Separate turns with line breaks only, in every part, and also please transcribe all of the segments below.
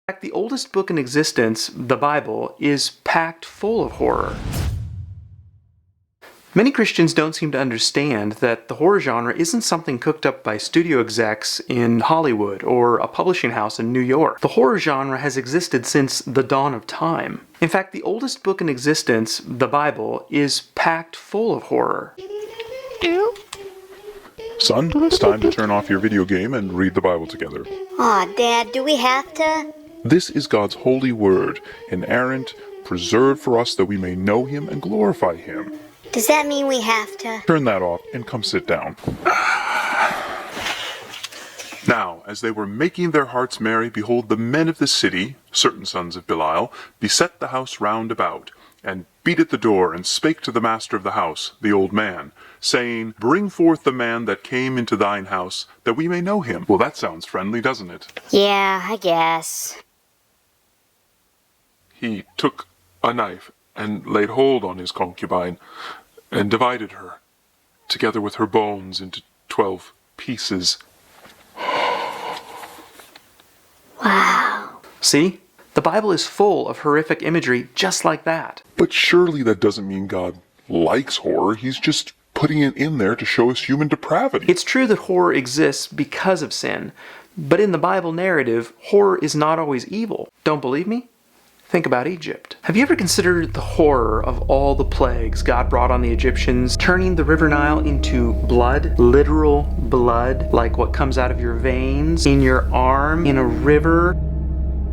In fact, the oldest book in existence, the Bible, is packed full of horror. Many Christians don't seem to understand that the horror genre isn't something cooked up by studio execs in Hollywood or a publishing house in New York. The horror genre has existed since the dawn of time. In fact, the oldest book in existence, the Bible, is packed full of horror.
Son, it's time to turn off your video game and read the Bible together.
Aw, Dad, do we have to?
This is God's holy word, inerrant, preserved for us that we may know Him and glorify Him.
Does that mean we have to?
Turn that off and come sit down. Now, as they were making their hearts merry, behold, the men of the city, certain sons of Belial, beset the house round about, and beat at the door, and spake to the master of the house, the old man, saying, Bring forth the man that came into thine house, that we may know him. Well, that sounds friendly, doesn't it?
Yeah, I guess.
He took a knife and laid hold on his concubine, and divided her, together with her bones, into 12 pieces.
Wow.
See? The Bible is full of horrific imagery just like that.
But surely that doesn't mean God likes horror. He's just putting it in there to show us human depravity.
It's true that horror exists because of sin, but in the Bible narrative, horror is not always evil. Don't believe me? Think about Egypt. Have you ever considered the horror of all the plagues God brought on the Egyptians, turning the River Nile into blood, literal blood, like what comes out of your veins, in your arm, in a river?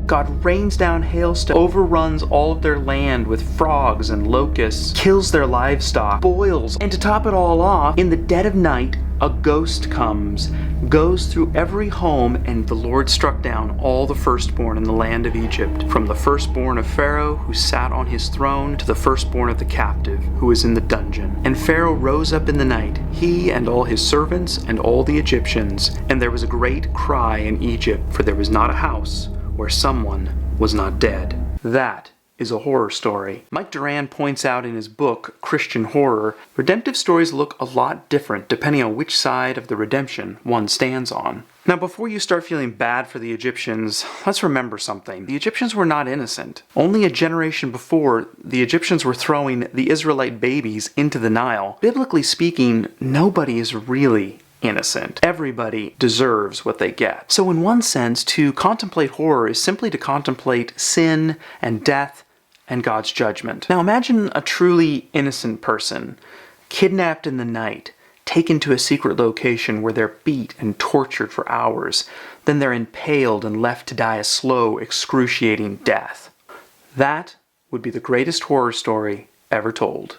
God rains down hailstones, overruns all of their land with frogs and locusts, kills their livestock, boils, and to top it all off, in the dead of night, a ghost comes, goes through every home, and the Lord struck down all the firstborn in the land of Egypt, from the firstborn of Pharaoh, who sat on his throne, to the firstborn of the captive, who was in the dungeon. And Pharaoh rose up in the night, he and all his servants and all the Egyptians, and there was a great cry in Egypt, for there was not a house where someone was not dead. That is a horror story. Mike Doran points out in his book, Christian Horror, redemptive stories look a lot different depending on which side of the redemption one stands on. Now, before you start feeling bad for the Egyptians, let's remember something. The Egyptians were not innocent. Only a generation before, the Egyptians were throwing the Israelite babies into the Nile. Biblically speaking, nobody is really innocent. Everybody deserves what they get. So in one sense, to contemplate horror is simply to contemplate sin and death and God's judgment. Now imagine a truly innocent person, kidnapped in the night, taken to a secret location where they're beat and tortured for hours, then they're impaled and left to die a slow, excruciating death. That would be the greatest horror story ever told.